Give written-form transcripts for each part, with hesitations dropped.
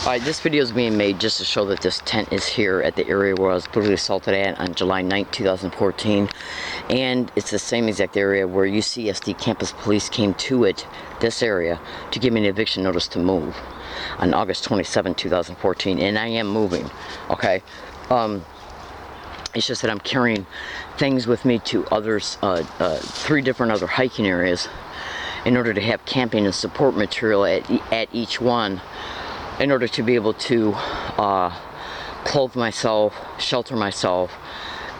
Alright, this video is being made just to show that this tent is here at the area where I was brutally assaulted at on July 9th, 2014. And it's the same exact area where UCSD campus police came to this area, to give me an eviction notice to move on August 27, 2014. And I am moving, okay? It's just that I'm carrying things with me to others, 3 different other hiking areas in order to have camping and support material at each one, in order to be able to clothe myself, shelter myself,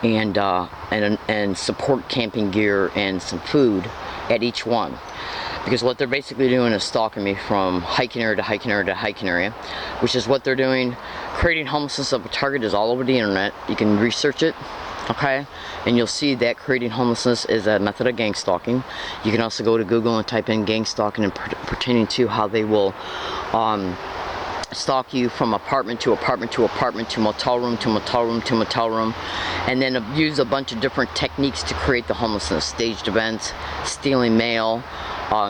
and support camping gear and some food at each one. Because what they're basically doing is stalking me from hiking area to hiking area to hiking area, which is what they're doing. Creating homelessness of a target is all over the internet. You can research it, okay, and you'll see that creating homelessness is a method of gang stalking. You can also go to Google and type in gang stalking and pertaining to how they will stalk you from apartment to apartment to apartment, to motel room to motel room to motel room, and then use a bunch of different techniques to create the homelessness. Staged events, stealing mail,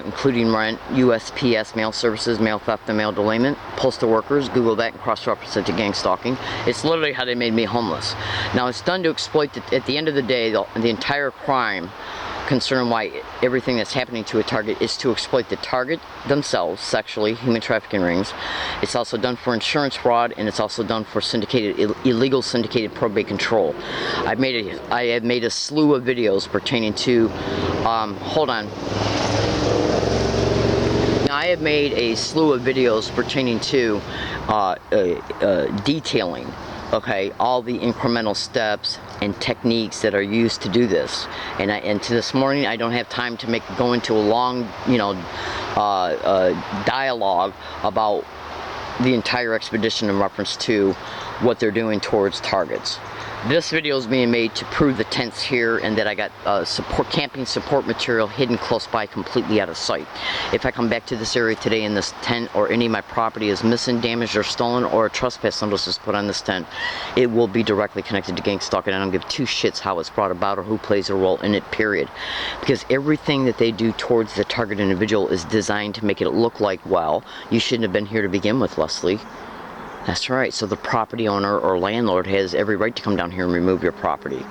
including rent, USPS, mail services, mail theft and mail delayment, postal workers. Google that and cross-reference it to gang stalking. It's literally how they made me homeless. Now it's done to exploit, at the end of the day, the entire crime concerning why everything that's happening to a target is to exploit the target themselves sexually, human trafficking rings. It's also done for insurance fraud, and it's also done for illegal syndicated probate control. I have made a slew of videos pertaining to hold on. Now, I have made a slew of videos pertaining to detailing, okay, all the incremental steps and techniques that are used to do this. And to this morning, I don't have time to go into a long, dialogue about the entire expedition in reference to what they're doing towards targets. This video is being made to prove the tents here, and that I got camping support material hidden close by, completely out of sight. If I come back to this area today and this tent or any of my property is missing, damaged, or stolen, or a trespass notice is put on this tent, it will be directly connected to gang stalking. I don't give 2 shits how it's brought about or who plays a role in it, period. Because everything that they do towards the target individual is designed to make it look like, well, you shouldn't have been here to begin with, Leslie. That's right, so the property owner or landlord has every right to come down here and remove your property.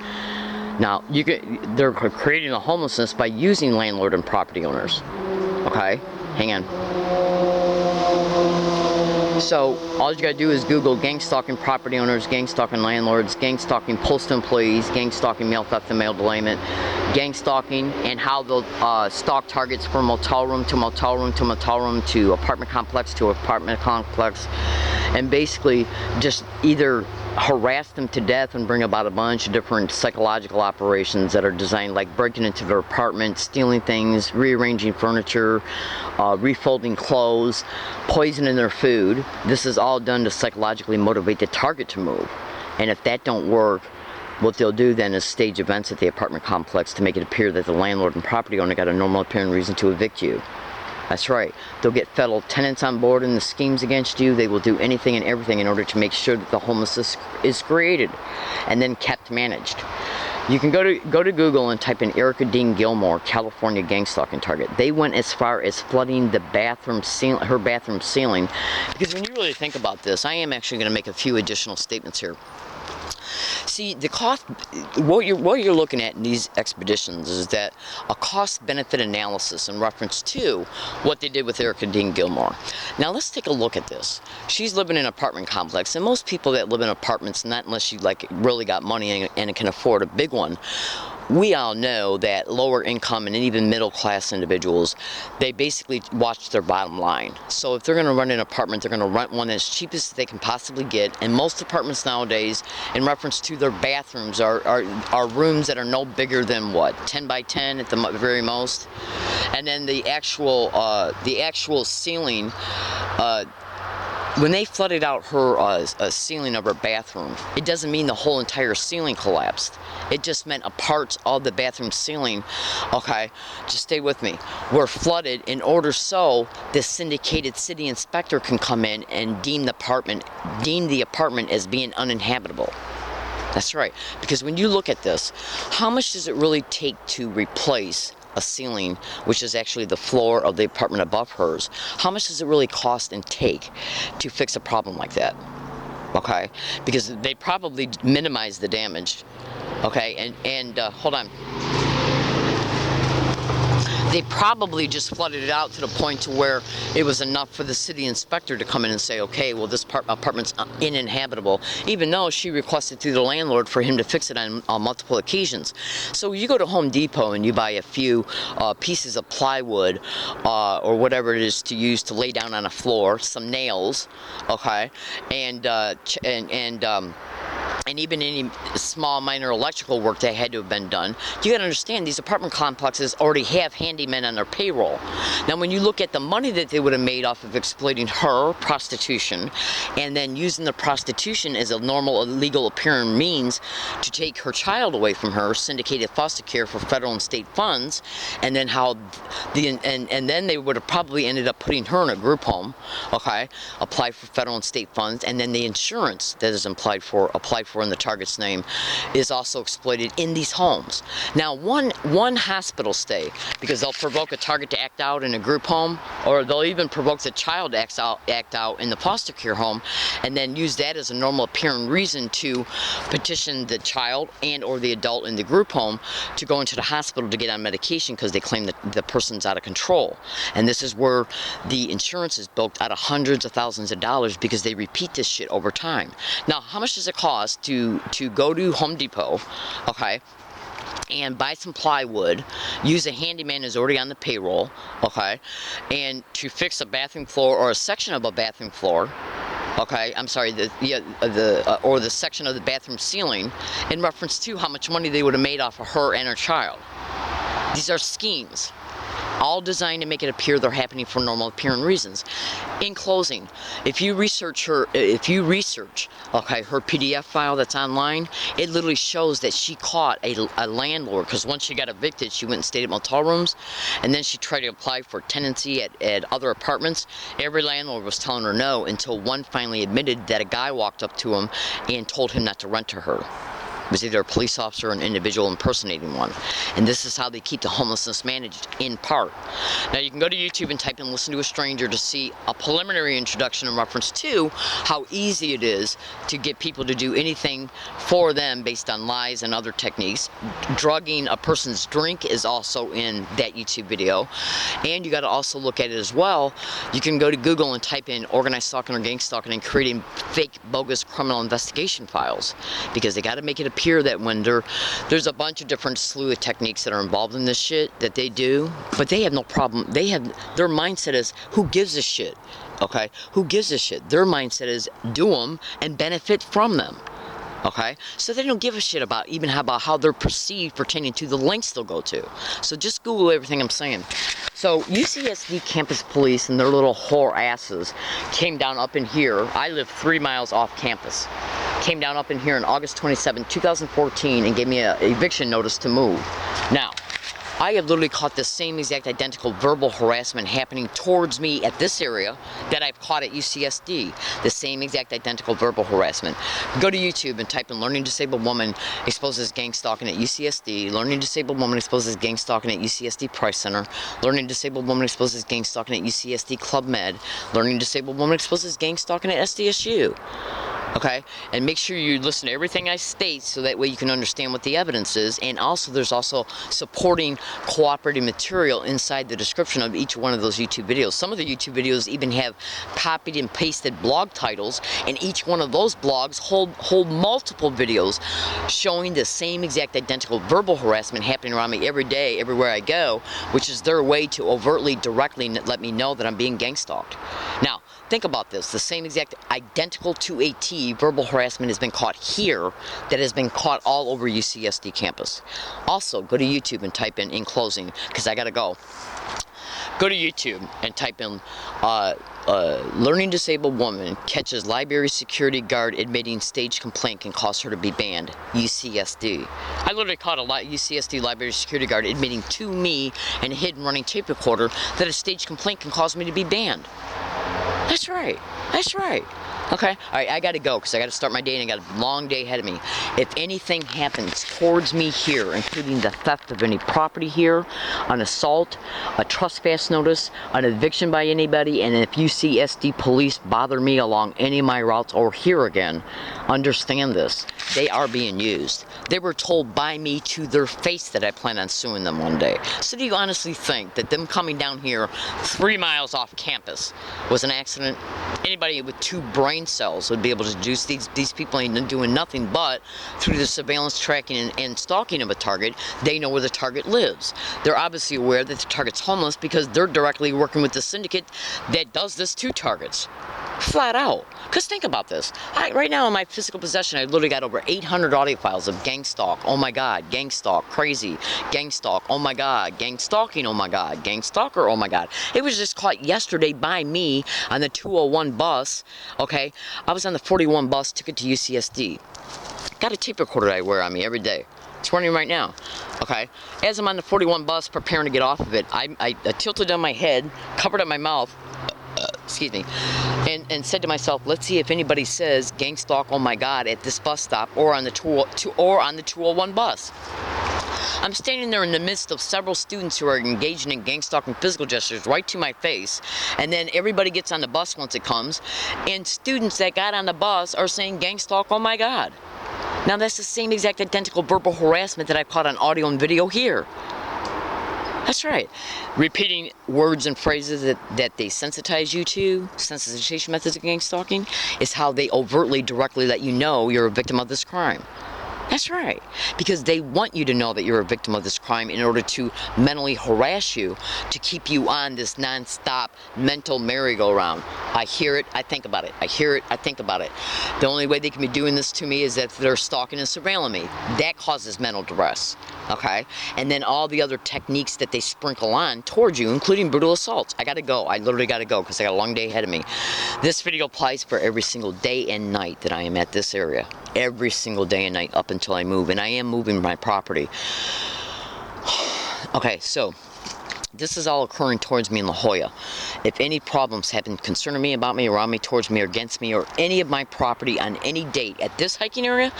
Now, they're creating a homelessness by using landlord and property owners. Okay, hang on. So, all you gotta do is Google gang stalking property owners, gang stalking landlords, gang stalking postal employees, gang stalking mail theft and mail delayment, gang stalking, and how they'll stalk targets from motel room to motel room to motel room to apartment complex to apartment complex, and basically just either harass them to death and bring about a bunch of different psychological operations that are designed, like breaking into their apartment, stealing things, rearranging furniture, refolding clothes, poisoning their food. This is all done to psychologically motivate the target to move. And if that don't work, what they'll do then is stage events at the apartment complex to make it appear that the landlord and property owner got a normal appearing reason to evict you. That's right. They'll get fellow tenants on board in the schemes against you. They will do anything and everything in order to make sure that the homelessness is created and then kept managed. You can go to Google and type in Erica Dean Gilmore, California gang stalking target. They went as far as flooding the bathroom ceiling, her bathroom ceiling. Because when you really think about this, I am actually going to make a few additional statements here. See, the cost, what you're looking at in these expeditions is that a cost-benefit analysis in reference to what they did with Erica Dean Gilmore. Now let's take a look at this. She's living in an apartment complex, and most people that live in apartments, not unless you really got money and can afford a big one, we all know that lower income and even middle class individuals, they basically watch their bottom line. So if they're going to rent an apartment, they're going to rent one as cheap as they can possibly get. And most apartments nowadays, in reference to their bathrooms, are rooms that are no bigger than what, 10 by 10 at the very most. And then the actual ceiling, when they flooded out her ceiling of her bathroom, it doesn't mean the whole entire ceiling collapsed. It just meant a part of the bathroom ceiling, okay, just stay with me, were flooded in order so the syndicated city inspector can come in and deem the apartment as being uninhabitable. That's right, because when you look at this, how much does it really take to replace a ceiling, which is actually the floor of the apartment above hers, how much does it really cost and take to fix a problem like that? Okay, because they probably minimize the damage. Okay, and hold on. They probably just flooded it out to the point to where it was enough for the city inspector to come in and say, okay, well, this apartment's uninhabitable, even though she requested through the landlord for him to fix it on multiple occasions. So you go to Home Depot and you buy a few pieces of plywood or whatever it is to use to lay down on a floor, some nails, okay, and even any small minor electrical work that had to have been done. You gotta understand, these apartment complexes already have handymen on their payroll. Now when you look at the money that they would have made off of exploiting her prostitution and then using the prostitution as a normal legal appearing means to take her child away from her, syndicated foster care for federal and state funds, and then how and then they would have probably ended up putting her in a group home, okay, applied for federal and state funds, and then the insurance that is applied for in the target's name is also exploited in these homes. Now one hospital stay, because they'll provoke a target to act out in a group home, or they'll even provoke the child to act out in the foster care home, and then use that as a normal appearing reason to petition the child and or the adult in the group home to go into the hospital to get on medication because they claim that the person's out of control. And this is where the insurance is built out of hundreds of thousands of dollars because they repeat this shit over time. Now, how much does it cost to go to Home Depot, okay, and buy some plywood, use a handyman who's already on the payroll, okay, and to fix a bathroom floor or a section of a bathroom floor, okay, I'm sorry, or the section of the bathroom ceiling, in reference to how much money they would have made off of her and her child? These are schemes, all designed to make it appear they're happening for normal appearing reasons. In closing, if you research, okay, her PDF file that's online, it literally shows that she caught a landlord, because once she got evicted, she went and stayed at motel rooms, and then she tried to apply for tenancy at other apartments. Every landlord was telling her no, until one finally admitted that a guy walked up to him and told him not to rent to her. It was either a police officer or an individual impersonating one. And this is how they keep the homelessness managed, in part. Now you can go to YouTube and type in "Listen to a Stranger" to see a preliminary introduction in reference to how easy it is to get people to do anything for them based on lies and other techniques. Drugging a person's drink is also in that YouTube video. And you got to also look at it as well. You can go to Google and type in "organized stalking" or "gang stalking" and creating fake, bogus criminal investigation files, because they got to make it appear that when there's a bunch of different slew of techniques that are involved in this shit that they do, but they have no problem. Their mindset is, who gives a shit? Okay, who gives a shit? Their mindset is, do them and benefit from them. Okay, so they don't give a shit about how they're perceived pertaining to the lengths they'll go to. So just Google everything I'm saying. So UCSD campus police and their little whore asses came down up in here. I live 3 miles off campus. Came down up in here on August 27, 2014 and gave me an eviction notice to move. Now, I have literally caught the same exact identical verbal harassment happening towards me at this area that I've caught at UCSD. The same exact identical verbal harassment. Go to YouTube and type in "Learning Disabled Woman Exposes Gang Stalking at UCSD." Learning Disabled Woman Exposes Gang Stalking at UCSD Price Center. Learning Disabled Woman Exposes Gang Stalking at UCSD Club Med. Learning Disabled Woman Exposes Gang Stalking at SDSU. Okay, and make sure you listen to everything I state so that way you can understand what the evidence is. And also, there's also supporting cooperating material inside the description of each one of those YouTube videos. Some of the YouTube videos even have copied and pasted blog titles, and each one of those blogs hold multiple videos showing the same exact identical verbal harassment happening around me every day, everywhere I go, which is their way to overtly, directly let me know that I'm being gang stalked. Now, think about this. The same exact identical to a T verbal harassment has been caught here that has been caught all over UCSD campus. Also, go to YouTube and type in closing, because I gotta go. Go to YouTube and type in "Learning Disabled Woman Catches Library Security Guard Admitting Staged Complaint Can Cause Her to Be Banned, UCSD." I literally caught a UCSD library security guard admitting to me and a hidden running tape recorder that a staged complaint can cause me to be banned. That's right. That's right. Okay, all right, I gotta go because I gotta start my day and I got a long day ahead of me. If anything happens towards me here, including the theft of any property here, an assault, a trespass notice, an eviction by anybody, and if you see SD police bother me along any of my routes or here again, understand this. They are being used. They were told by me to their face that I plan on suing them one day. So do you honestly think that them coming down here 3 miles off campus was an accident? Anybody with 2 brain cells would be able to deduce these people ain't doing nothing but through the surveillance tracking and stalking of a target, they know where the target lives. They're obviously aware that the target's homeless because they're directly working with the syndicate that does this to targets. Flat out. Because think about this. Right now in my physical possession, I literally got over 800 audio files of gang stalk. Oh my God, gang stalk, crazy. Gang stalk, oh my God. Gang stalking, oh my God. Gang stalker, oh my God. It was just caught yesterday by me on the 201 bus. Okay, I was on the 41 bus, took it to UCSD. Got a tape recorder I wear on me every day. It's running right now. Okay, as I'm on the 41 bus preparing to get off of it, I tilted down my head, covered up my mouth, excuse me, and said to myself, let's see if anybody says gang stalk, oh my God, at this bus stop or on the 201 bus. I'm standing there in the midst of several students who are engaging in gang stalking physical gestures right to my face, and then everybody gets on the bus once it comes, and students that got on the bus are saying gang stalk, oh my God. Now that's the same exact identical verbal harassment that I caught on audio and video here. That's right. Repeating words and phrases that they sensitize you to, sensitization methods of gang stalking, is how they overtly, directly let you know you're a victim of this crime. That's right. Because they want you to know that you're a victim of this crime in order to mentally harass you, to keep you on this non-stop mental merry-go-round. I hear it, I think about it. I hear it, I think about it. The only way they can be doing this to me is that they're stalking and surveilling me. That causes mental duress. Okay? And then all the other techniques that they sprinkle on towards you, including brutal assaults. I gotta go. I literally gotta go because I got a long day ahead of me. This video applies for every single day and night that I am at this area. Every single day and night up until I move. And I am moving my property. Okay, so this is all occurring towards me in La Jolla. If any problems have been concerning me, about me, around me, towards me, or against me, or any of my property on any date at this hiking area,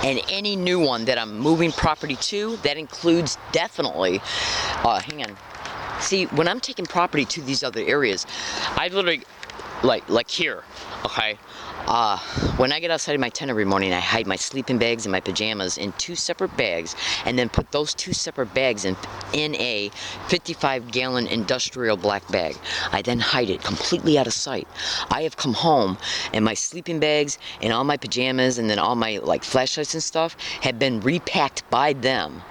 and any new one that I'm moving property to, that includes definitely, hang on. See, when I'm taking property to these other areas, I literally, like here, okay? When I get outside of my tent every morning, I hide my sleeping bags and my pajamas in 2 separate bags, and then put those 2 separate bags in a 55-gallon industrial black bag. I then hide it completely out of sight. I have come home, and my sleeping bags and all my pajamas and then all my flashlights and stuff have been repacked by them.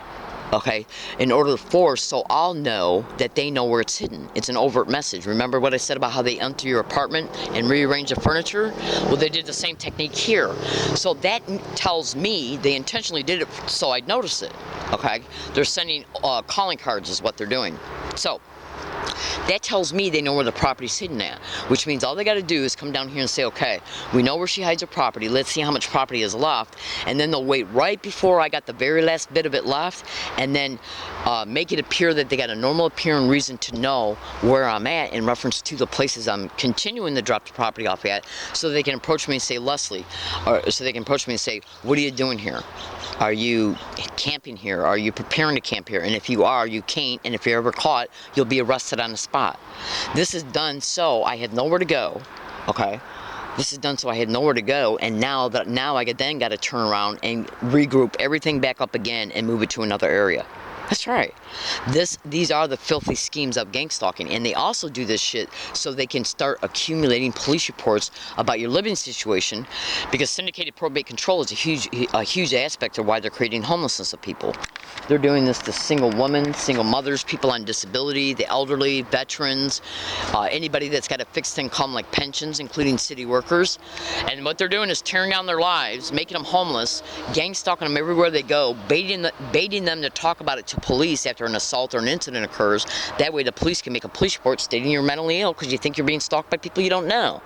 Okay, in order so I'll know that they know where it's hidden. It's an overt message. Remember what I said about how they enter your apartment and rearrange the furniture? Well, they did the same technique here. So that tells me they intentionally did it so I'd notice it. Okay, they're sending calling cards is what they're doing. So that tells me they know where the property's hidden at, which means all they got to do is come down here and say, okay, we know where she hides her property, let's see how much property is left, and then they'll wait right before I got the very last bit of it left, and then make it appear that they got a normal appearing reason to know where I'm at in reference to the places I'm continuing to drop the property off at, so they can approach me and say, Leslie, or so they can approach me and say, what are you doing here? Are you camping here? Are you preparing to camp here? And if you are, you can't, and if you're ever caught, you'll be arrested on the spot. This is done so I had nowhere to go, okay? This is done so I had nowhere to go, and now I then got to turn around and regroup everything back up again and move it to another area. That's right. These are the filthy schemes of gang stalking, and they also do this shit so they can start accumulating police reports about your living situation, because syndicated probate control is a huge aspect of why they're creating homelessness of people. They're doing this to single women, single mothers, people on disability, the elderly, veterans, anybody that's got a fixed income like pensions, including city workers. And what they're doing is tearing down their lives, making them homeless, gang stalking them everywhere they go, baiting them to talk about it to police after an assault or an incident occurs. That way the police can make a police report stating you're mentally ill because you think you're being stalked by people you don't know.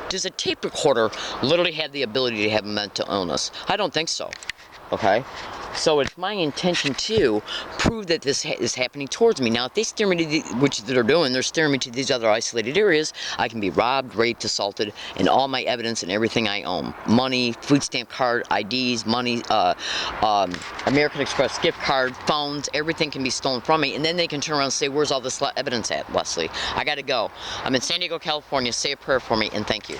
Does a tape recorder literally have the ability to have a mental illness? I don't think so. Okay? So it's my intention to prove that this is happening towards me. Now, if they steer me to which they're doing, they're steering me to these other isolated areas, I can be robbed, raped, assaulted, and all my evidence and everything I own. Money, food stamp card, IDs, money, American Express gift card, phones, everything can be stolen from me, and then they can turn around and say, where's all this evidence at, Leslie? I gotta go. I'm in San Diego, California. Say a prayer for me, and thank you.